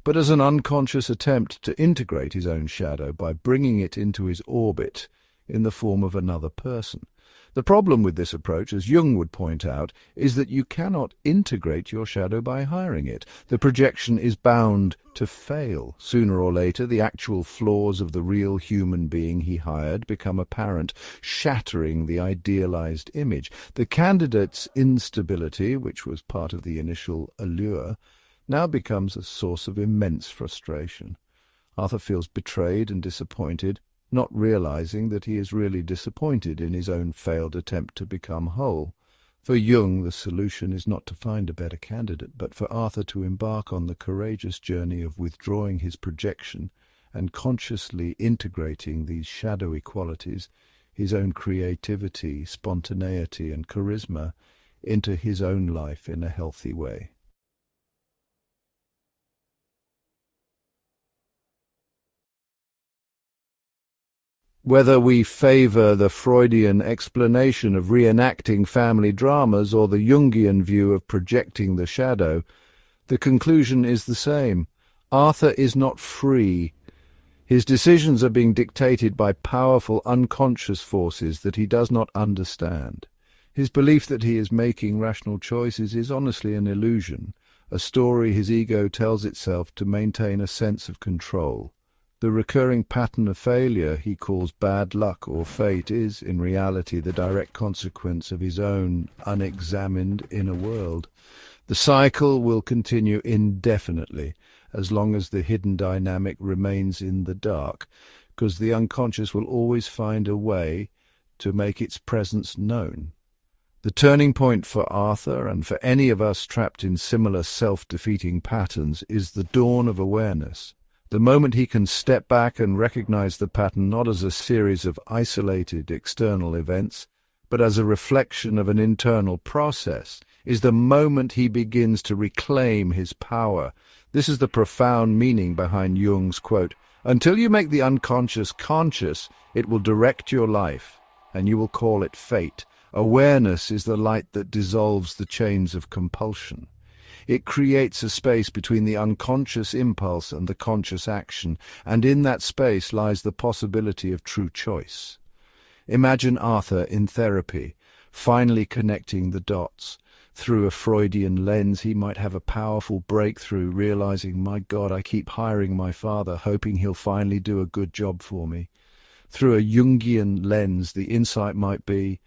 but as an unconscious attempt to integrate his own shadow by bringing it into his orbit in the form of another person. The problem with this approach, as Jung would point out, is that you cannot integrate your shadow by hiring it. The projection is bound to fail. Sooner or later, the actual flaws of the real human being he hired become apparent, shattering the idealized image. The candidate's instability, which was part of the initial allure, now becomes a source of immense frustration. Arthur feels betrayed and disappointed, not realizing that he is really disappointed in his own failed attempt to become whole. For Jung, the solution is not to find a better candidate, but for Arthur to embark on the courageous journey of withdrawing his projection and consciously integrating these shadowy qualities, his own creativity, spontaneity, and charisma, into his own life in a healthy way. Whether we favor the Freudian explanation of reenacting family dramas or the Jungian view of projecting the shadow, the conclusion is the same. Arthur is not free. His decisions are being dictated by powerful unconscious forces that he does not understand. His belief that he is making rational choices is honestly an illusion, a story his ego tells itself to maintain a sense of control. The recurring pattern of failure he calls bad luck or fate is, in reality, the direct consequence of his own unexamined inner world. The cycle will continue indefinitely, as long as the hidden dynamic remains in the dark, because the unconscious will always find a way to make its presence known. The turning point for Arthur, and for any of us trapped in similar self-defeating patterns, is the dawn of awareness. The moment he can step back and recognize the pattern not as a series of isolated external events, but as a reflection of an internal process, is the moment he begins to reclaim his power. This is the profound meaning behind Jung's quote, "Until you make the unconscious conscious, it will direct your life, and you will call it fate." Awareness is the light that dissolves the chains of compulsion. It creates a space between the unconscious impulse and the conscious action, and in that space lies the possibility of true choice. Imagine Arthur in therapy, finally connecting the dots. Through a Freudian lens, he might have a powerful breakthrough, realizing, my God, I keep hiring my father, hoping he'll finally do a good job for me. Through a Jungian lens, the insight might be,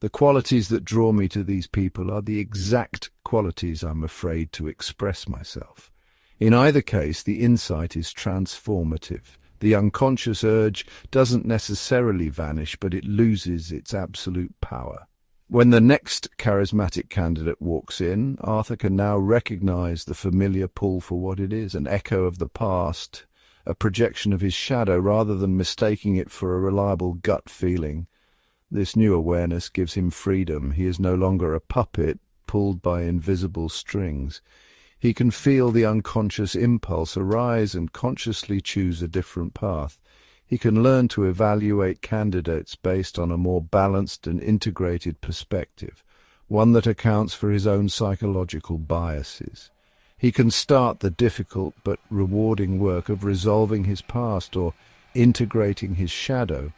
the qualities that draw me to these people are the exact qualities I'm afraid to express myself. In either case, the insight is transformative. The unconscious urge doesn't necessarily vanish, but it loses its absolute power. When the next charismatic candidate walks in, Arthur can now recognize the familiar pull for what it is, an echo of the past, a projection of his shadow, rather than mistaking it for a reliable gut feeling. This new awareness gives him freedom. He is no longer a puppet pulled by invisible strings. He can feel the unconscious impulse arise and consciously choose a different path. He can learn to evaluate candidates based on a more balanced and integrated perspective, one that accounts for his own psychological biases. He can start the difficult but rewarding work of resolving his past or integrating his shadow,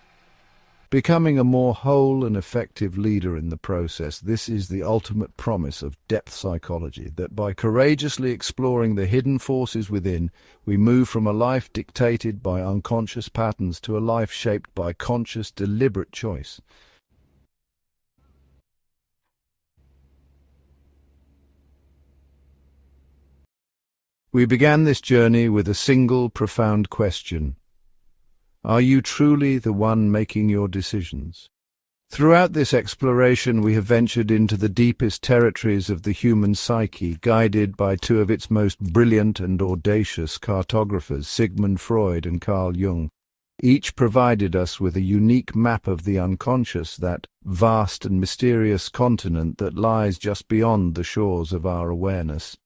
becoming a more whole and effective leader in the process. This is the ultimate promise of depth psychology, that by courageously exploring the hidden forces within, we move from a life dictated by unconscious patterns to a life shaped by conscious, deliberate choice. We began this journey with a single profound question. Are you truly the one making your decisions? Throughout this exploration, we have ventured into the deepest territories of the human psyche, guided by two of its most brilliant and audacious cartographers, Sigmund Freud and Carl Jung. Each provided us with a unique map of the unconscious, that vast and mysterious continent that lies just beyond the shores of our awareness.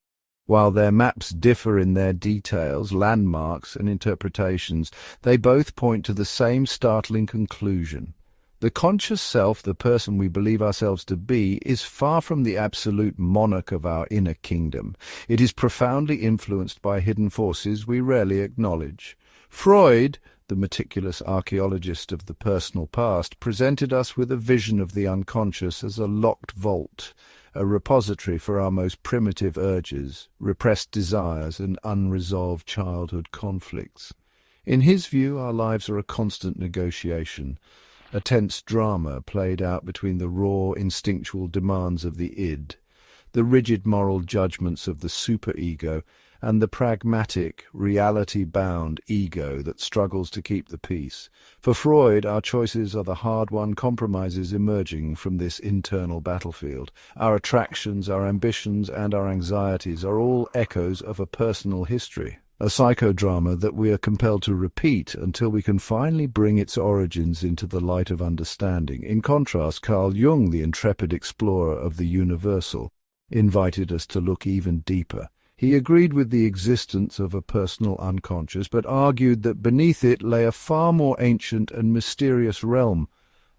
While their maps differ in their details, landmarks, and interpretations, they both point to the same startling conclusion. The conscious self, the person we believe ourselves to be, is far from the absolute monarch of our inner kingdom. It is profoundly influenced by hidden forces we rarely acknowledge. Freud, the meticulous archaeologist of the personal past, presented us with a vision of the unconscious as a locked vault, a repository for our most primitive urges, repressed desires, and unresolved childhood conflicts. In his view, our lives are a constant negotiation, a tense drama played out between the raw, instinctual demands of the id, the rigid moral judgments of the superego, and the pragmatic, reality-bound ego that struggles to keep the peace. For Freud, our choices are the hard-won compromises emerging from this internal battlefield. Our attractions, our ambitions, and our anxieties are all echoes of a personal history, a psychodrama that we are compelled to repeat until we can finally bring its origins into the light of understanding. In contrast, Carl Jung, the intrepid explorer of the universal, invited us to look even deeper. He agreed with the existence of a personal unconscious, but argued that beneath it lay a far more ancient and mysterious realm,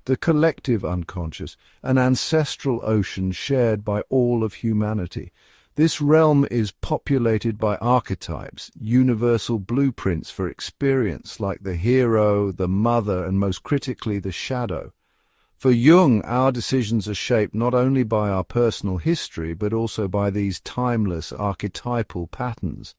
the collective unconscious, an ancestral ocean shared by all of humanity. This realm is populated by archetypes, universal blueprints for experience, like the hero, the mother, and most critically, the shadow. For Jung, our decisions are shaped not only by our personal history, but also by these timeless archetypal patterns.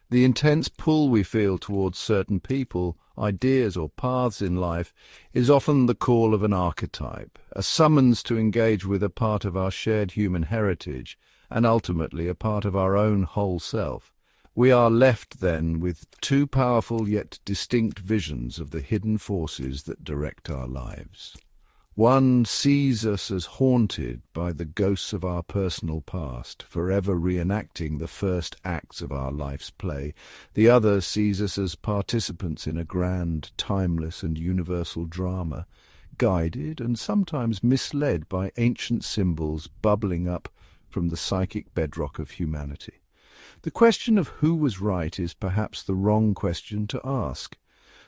The intense pull we feel towards certain people, ideas, or paths in life is often the call of an archetype, a summons to engage with a part of our shared human heritage, and ultimately a part of our own whole self. We are left, then, with two powerful yet distinct visions of the hidden forces that direct our lives. One sees us as haunted by the ghosts of our personal past, forever reenacting the first acts of our life's play. The other sees us as participants in a grand, timeless and universal drama, guided and sometimes misled by ancient symbols bubbling up from the psychic bedrock of humanity. The question of who was right is perhaps the wrong question to ask.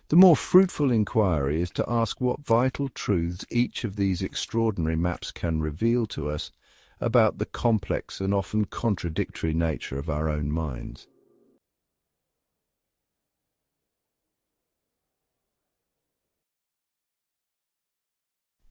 The more fruitful inquiry is to ask what vital truths each of these extraordinary maps can reveal to us about the complex and often contradictory nature of our own minds.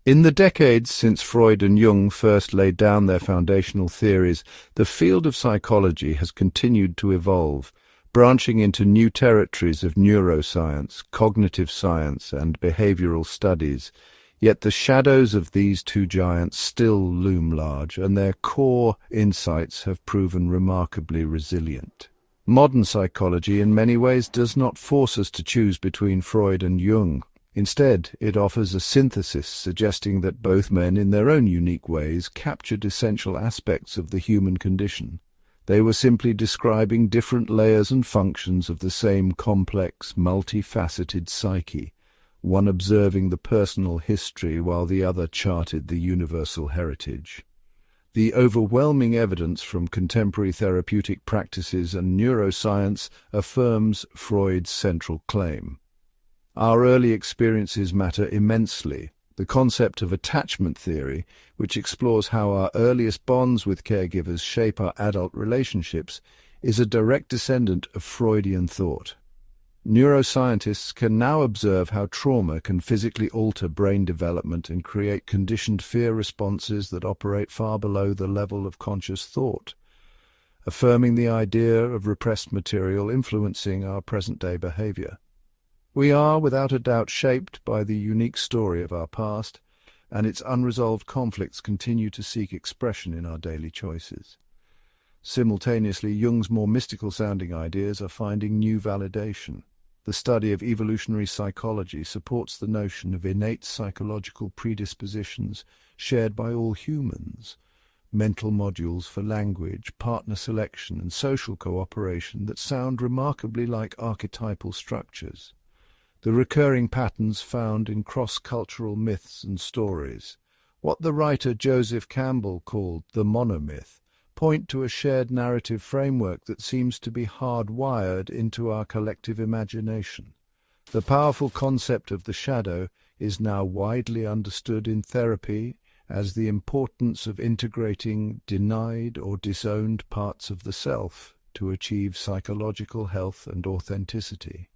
In the decades since Freud and Jung first laid down their foundational theories, the field of psychology has continued to evolve, branching into new territories of neuroscience, cognitive science, and behavioral studies. Yet the shadows of these two giants still loom large, and their core insights have proven remarkably resilient. Modern psychology in many ways does not force us to choose between Freud and Jung. Instead, it offers a synthesis suggesting that both men, in their own unique ways, captured essential aspects of the human condition. They were simply describing different layers and functions of the same complex, multifaceted psyche, one observing the personal history while the other charted the universal heritage. The overwhelming evidence from contemporary therapeutic practices and neuroscience affirms Freud's central claim. Our early experiences matter immensely. The concept of attachment theory, which explores how our earliest bonds with caregivers shape our adult relationships, is a direct descendant of Freudian thought. Neuroscientists can now observe how trauma can physically alter brain development and create conditioned fear responses that operate far below the level of conscious thought, affirming the idea of repressed material influencing our present-day behavior. We are, without a doubt, shaped by the unique story of our past, and its unresolved conflicts continue to seek expression in our daily choices. Simultaneously, Jung's more mystical-sounding ideas are finding new validation. The study of evolutionary psychology supports the notion of innate psychological predispositions shared by all humans, mental modules for language, partner selection, and social cooperation that sound remarkably like archetypal structures. The recurring patterns found in cross-cultural myths and stories, what the writer Joseph Campbell called the monomyth, point to a shared narrative framework that seems to be hardwired into our collective imagination. The powerful concept of the shadow is now widely understood in therapy as the importance of integrating denied or disowned parts of the self to achieve psychological health and authenticity.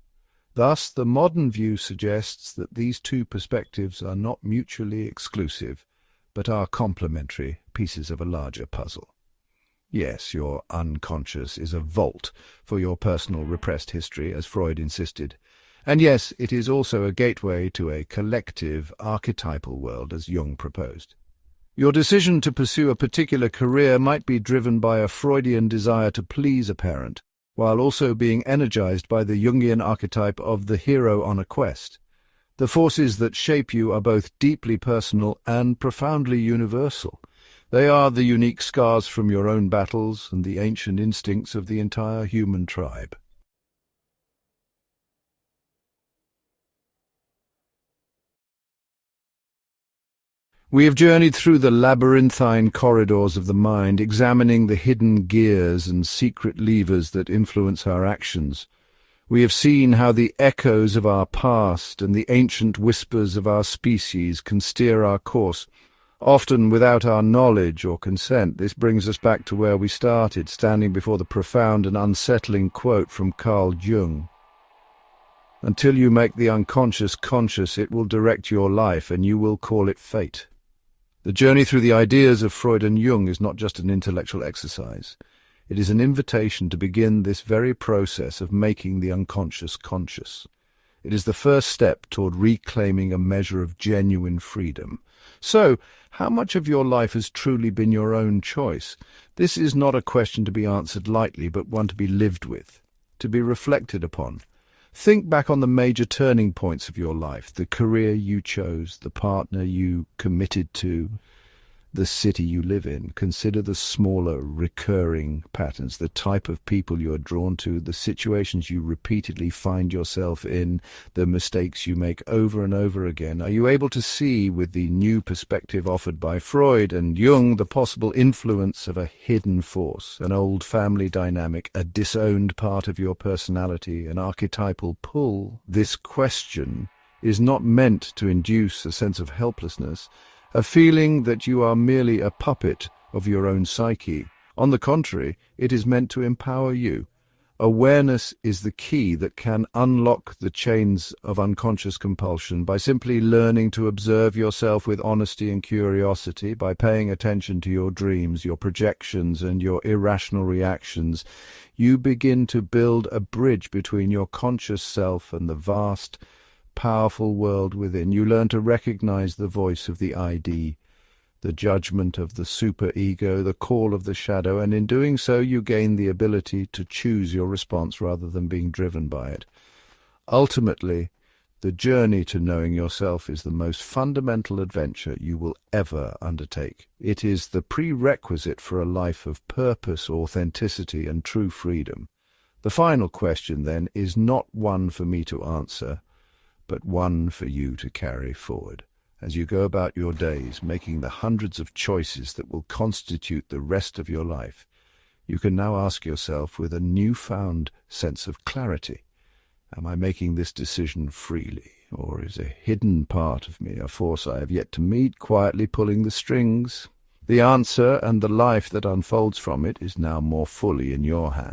Thus, the modern view suggests that these two perspectives are not mutually exclusive, but are complementary pieces of a larger puzzle. Yes, your unconscious is a vault for your personal repressed history, as Freud insisted. And yes, it is also a gateway to a collective, archetypal world, as Jung proposed. Your decision to pursue a particular career might be driven by a Freudian desire to please a parent, while also being energized by the Jungian archetype of the hero on a quest. The forces that shape you are both deeply personal and profoundly universal. They are the unique scars from your own battles and the ancient instincts of the entire human tribe. We have journeyed through the labyrinthine corridors of the mind, examining the hidden gears and secret levers that influence our actions. We have seen how the echoes of our past and the ancient whispers of our species can steer our course, often without our knowledge or consent. This brings us back to where we started, standing before the profound and unsettling quote from Carl Jung. "Until you make the unconscious conscious, it will direct your life, and you will call it fate." The journey through the ideas of Freud and Jung is not just an intellectual exercise. It is an invitation to begin this very process of making the unconscious conscious. It is the first step toward reclaiming a measure of genuine freedom. So, how much of your life has truly been your own choice? This is not a question to be answered lightly, but one to be lived with, to be reflected upon. Think back on the major turning points of your life, the career you chose, the partner you committed to, the city you live in. Consider the smaller, recurring patterns, the type of people you are drawn to, the situations you repeatedly find yourself in, the mistakes you make over and over again. Are you able to see, with the new perspective offered by Freud and Jung, the possible influence of a hidden force, an old family dynamic, a disowned part of your personality, an archetypal pull? This question is not meant to induce a sense of helplessness, a feeling that you are merely a puppet of your own psyche. On the contrary, it is meant to empower you. Awareness is the key that can unlock the chains of unconscious compulsion by simply learning to observe yourself with honesty and curiosity, by paying attention to your dreams, your projections, and your irrational reactions. You begin to build a bridge between your conscious self and the vast, powerful world within. You learn to recognize the voice of the ID, the judgment of the superego, the call of the shadow, and in doing so you gain the ability to choose your response rather than being driven by it. Ultimately, the journey to knowing yourself is the most fundamental adventure you will ever undertake. It is the prerequisite for a life of purpose, authenticity, and true freedom. The final question, then, is not one for me to answer, but one for you to carry forward. As you go about your days, making the hundreds of choices that will constitute the rest of your life, you can now ask yourself with a newfound sense of clarity, Am I making this decision freely, or is a hidden part of me, a force I have yet to meet, quietly pulling the strings? The answer and the life that unfolds from it is now more fully in your hands.